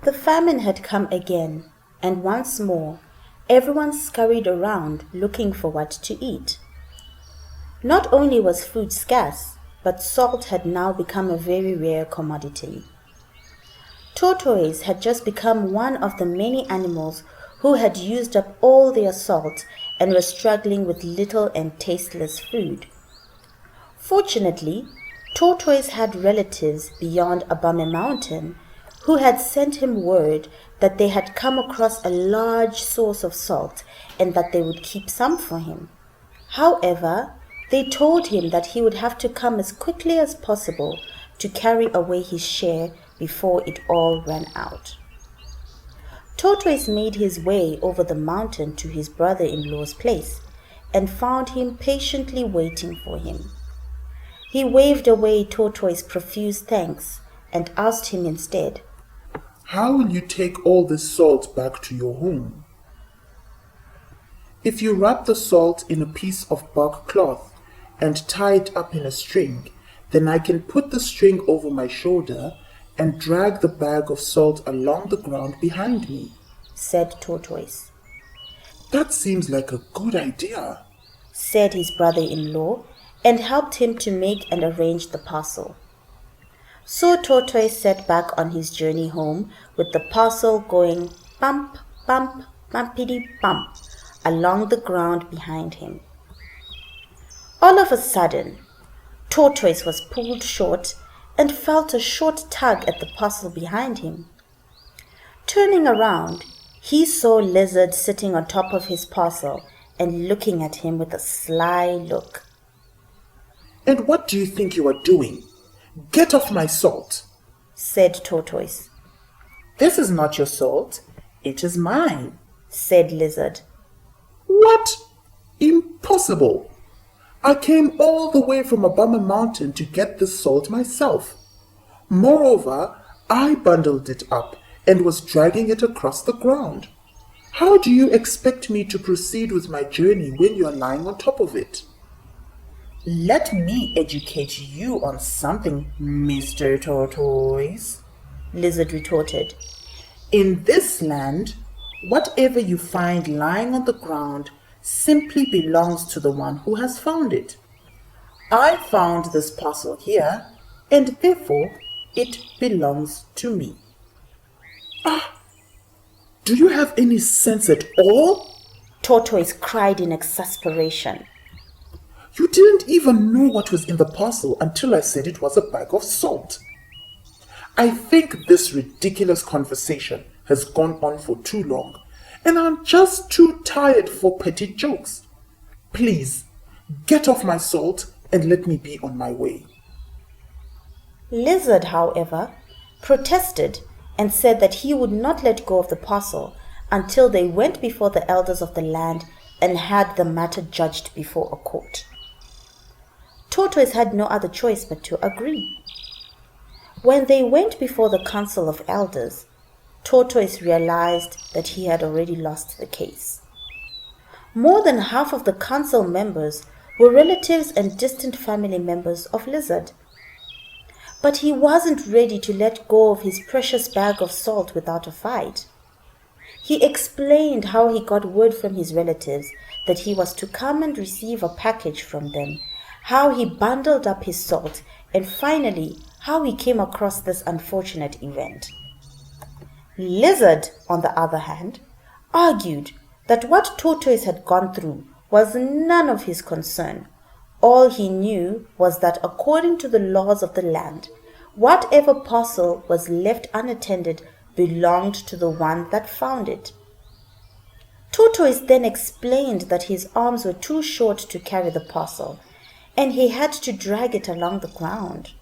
The famine had come again, and once more, everyone scurried around looking for what to eat. Not only was food scarce, but salt had now become a very rare commodity. Tortoise had just become one of the many animals who had used up all their salt and were struggling with little and tasteless food. Fortunately, Tortoise had relatives beyond Abame Mountain who had sent him word that they had come across a large source of salt and that they would keep some for him. However, they told him that he would have to come as quickly as possible to carry away his share before it all ran out. Tortoise made his way over the mountain to his brother-in-law's place and found him patiently waiting for him. He waved away Tortoise's profuse thanks and asked him instead, "How will you take all this salt back to your home?" "If you wrap the salt in a piece of bark cloth and tie it up in a string, then I can put the string over my shoulder and drag the bag of salt along the ground behind me," said Tortoise. "That seems like a good idea," said his brother-in-law, and helped him to make and arrange the parcel. So Tortoise set back on his journey home with the parcel going bump, bump, bumpity bump along the ground behind him. All of a sudden, Tortoise was pulled short and felt a short tug at the parcel behind him. Turning around, he saw Lizard sitting on top of his parcel and looking at him with a sly look. "And what do you think you are doing? Get off my salt," said Tortoise. "This is not your salt, it is mine," said Lizard. "What? Impossible! I came all the way from Abama Mountain to get this salt myself. Moreover, I bundled it up and was dragging it across the ground. How do you expect me to proceed with my journey when you are lying on top of it?" "Let me educate you on something, Mr. Tortoise," Lizard retorted. "In this land, whatever you find lying on the ground simply belongs to the one who has found it. I found this parcel here, and therefore it belongs to me." "Do you have any sense at all?" Tortoise cried in exasperation. "You didn't even know what was in the parcel until I said it was a bag of salt. I think this ridiculous conversation has gone on for too long, and I'm just too tired for petty jokes. Please, get off my salt and let me be on my way." Lizard, however, protested and said that he would not let go of the parcel until they went before the elders of the land and had the matter judged before a court. Tortoise had no other choice but to agree. When they went before the council of elders, Tortoise realized that he had already lost the case. More than half of the council members were relatives and distant family members of Lizard. But he wasn't ready to let go of his precious bag of salt without a fight. He explained how he got word from his relatives that he was to come and receive a package from them, how he bundled up his salt, and finally how he came across this unfortunate event. Lizard, on the other hand, argued that what Tortoise had gone through was none of his concern. All he knew was that according to the laws of the land, whatever parcel was left unattended belonged to the one that found it. Tortoise then explained that his arms were too short to carry the parcel, and he had to drag it along the ground.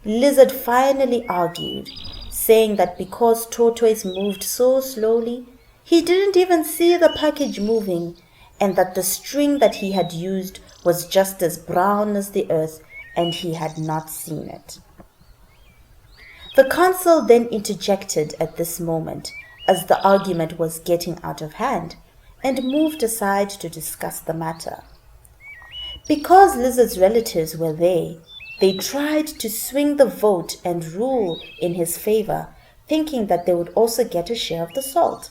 Lizard finally argued, saying that because Tortoise moved so slowly, he didn't even see the package moving, and that the string that he had used was just as brown as the earth, and he had not seen it. The council then interjected at this moment, as the argument was getting out of hand, and moved aside to discuss the matter. Because Lizard's relatives were there, they tried to swing the vote and rule in his favor, thinking that they would also get a share of the salt.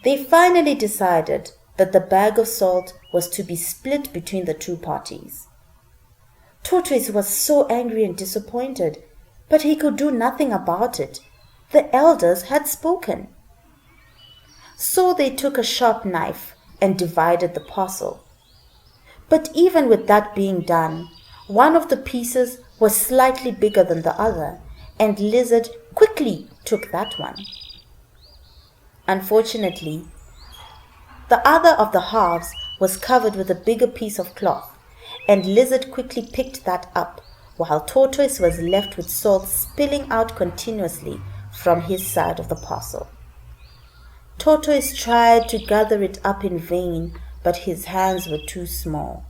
They finally decided that the bag of salt was to be split between the two parties. Tortoise was so angry and disappointed, but he could do nothing about it. The elders had spoken. So they took a sharp knife and divided the parcel. But even with that being done, one of the pieces was slightly bigger than the other, and Lizard quickly took that one. Unfortunately, the other of the halves was covered with a bigger piece of cloth, and Lizard quickly picked that up, while Tortoise was left with salt spilling out continuously from his side of the parcel. Tortoise tried to gather it up in vain, but his hands were too small.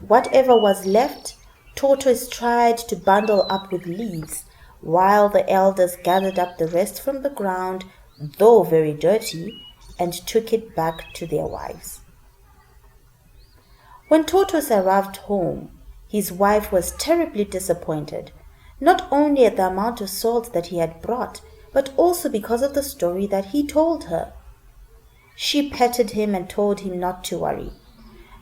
Whatever was left, Tortoise tried to bundle up with leaves, while the elders gathered up the rest from the ground, though very dirty, and took it back to their wives. When Tortoise arrived home, his wife was terribly disappointed, not only at the amount of salt that he had brought, but also because of the story that he told her. She petted him and told him not to worry,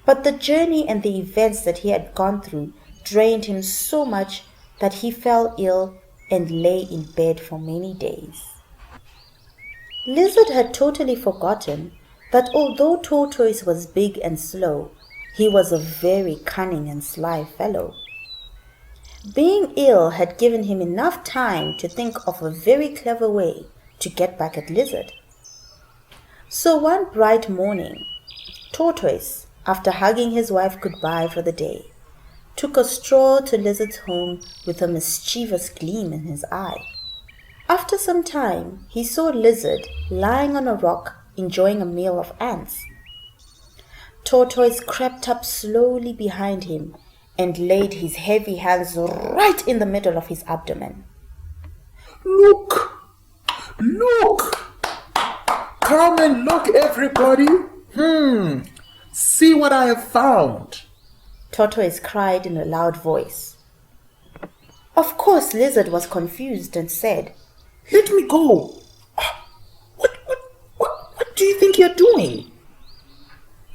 but the journey and the events that he had gone through drained him so much that he fell ill and lay in bed for many days. Lizard had totally forgotten that although Tortoise was big and slow, he was a very cunning and sly fellow. Being ill had given him enough time to think of a very clever way to get back at Lizard. So one bright morning, Tortoise, after hugging his wife goodbye for the day, took a stroll to Lizard's home with a mischievous gleam in his eye. After some time, he saw Lizard lying on a rock enjoying a meal of ants. Tortoise crept up slowly behind him and laid his heavy hands right in the middle of his abdomen. Look! Look! Come and look, everybody! See what I have found! Tortoise cried in a loud voice. Of course, Lizard was confused and said, Let me go! What do you think you're doing?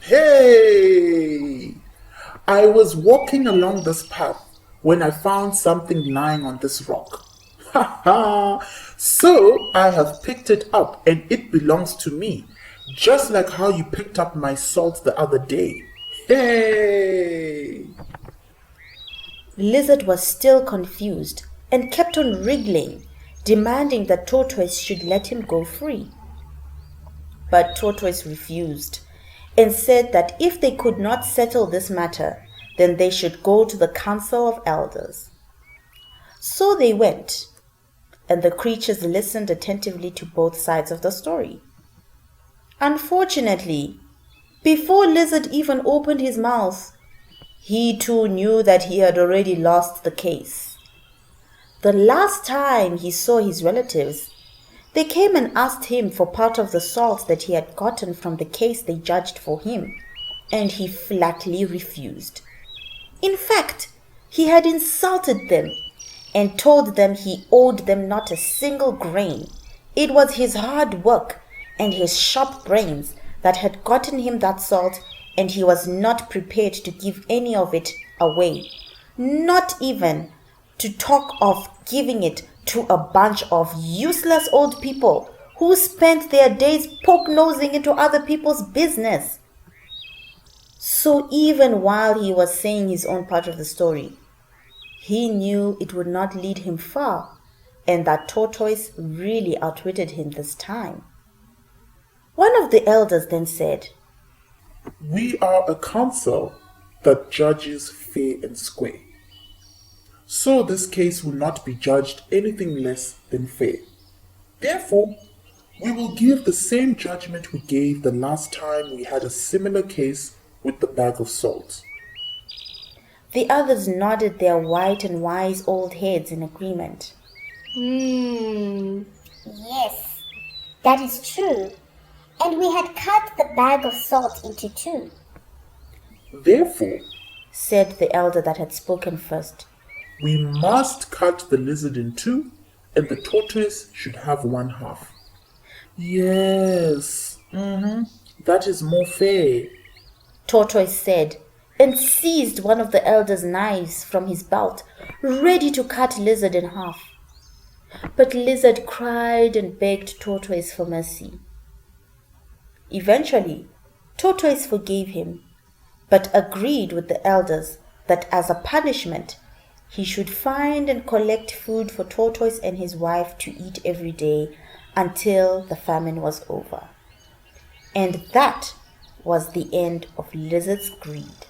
Hey! I was walking along this path when I found something lying on this rock. Ha ha! So I have picked it up and it belongs to me, just like how you picked up my salt the other day. Hey! Lizard was still confused and kept on wriggling, demanding that Tortoise should let him go free. But Tortoise refused and said that if they could not settle this matter, then they should go to the council of elders. So they went, and the creatures listened attentively to both sides of the story. Unfortunately, before Lizard even opened his mouth, he too knew that he had already lost the case. The last time he saw his relatives, they came and asked him for part of the salt that he had gotten from the case they judged for him, and he flatly refused. In fact, he had insulted them and told them he owed them not a single grain. It was his hard work and his sharp brains that had gotten him that salt, and he was not prepared to give any of it away, not even to talk of giving it to a bunch of useless old people who spent their days poke-nosing into other people's business. So even while he was saying his own part of the story, he knew it would not lead him far, and that Tortoise really outwitted him this time. One of the elders then said, We are a council that judges fair and square. So this case will not be judged anything less than fair. Therefore, we will give the same judgment we gave the last time we had a similar case with the bag of salt. The others nodded their white and wise old heads in agreement. Yes, that is true. And we had cut the bag of salt into two. Therefore, said the elder that had spoken first. we must cut the lizard in two, and the tortoise should have one half. Yes, that is more fair. Tortoise said, and seized one of the elder's knives from his belt, ready to cut Lizard in half. But Lizard cried and begged Tortoise for mercy. Eventually, Tortoise forgave him, but agreed with the elders that as a punishment, he should find and collect food for Tortoise and his wife to eat every day until the famine was over. And that was the end of Lizard's greed.